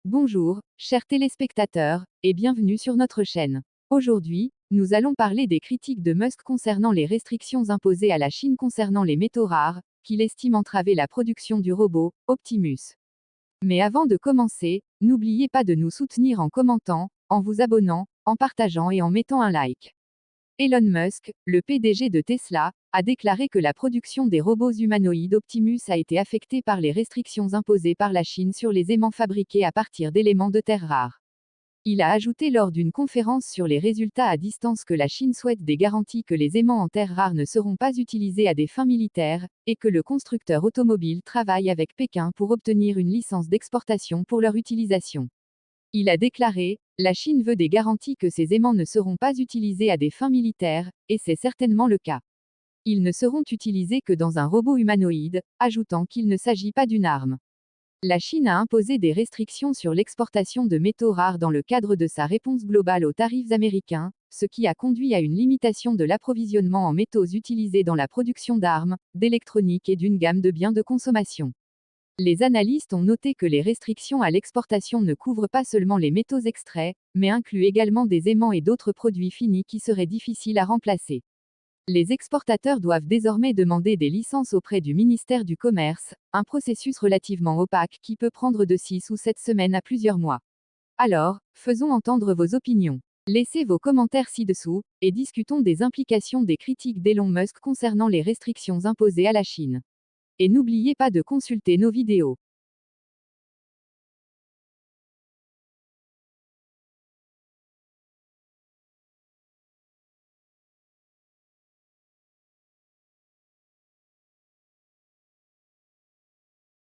Bonjour, chers téléspectateurs, et bienvenue sur notre chaîne. Aujourd'hui, nous allons parler des critiques de Musk concernant les restrictions imposées à la Chine concernant les métaux rares, qu'il estime entraver la production du robot Optimus. Mais avant de commencer, n'oubliez pas de nous soutenir en commentant, en vous abonnant, en partageant et en mettant un like. Elon Musk, le PDG de Tesla, a déclaré que la production des robots humanoïdes Optimus a été affectée par les restrictions imposées par la Chine sur les aimants fabriqués à partir d'éléments de terres rares. Il a ajouté lors d'une conférence sur les résultats à distance que la Chine souhaite des garanties que les aimants en terres rares ne seront pas utilisés à des fins militaires, et que le constructeur automobile travaille avec Pékin pour obtenir une licence d'exportation pour leur utilisation. Il a déclaré, la Chine veut des garanties que ces aimants ne seront pas utilisés à des fins militaires, et c'est certainement le cas. Ils ne seront utilisés que dans un robot humanoïde, ajoutant qu'il ne s'agit pas d'une arme. La Chine a imposé des restrictions sur l'exportation de métaux rares dans le cadre de sa réponse globale aux tarifs américains, ce qui a conduit à une limitation de l'approvisionnement en métaux utilisés dans la production d'armes, d'électronique et d'une gamme de biens de consommation. Les analystes ont noté que les restrictions à l'exportation ne couvrent pas seulement les métaux extraits, mais incluent également des aimants et d'autres produits finis qui seraient difficiles à remplacer. Les exportateurs doivent désormais demander des licences auprès du ministère du Commerce, un processus relativement opaque qui peut prendre de 6 ou 7 semaines à plusieurs mois. Alors, faisons entendre vos opinions. Laissez vos commentaires ci-dessous, et discutons des implications des critiques d'Elon Musk concernant les restrictions imposées à la Chine. Et n'oubliez pas de consulter nos vidéos.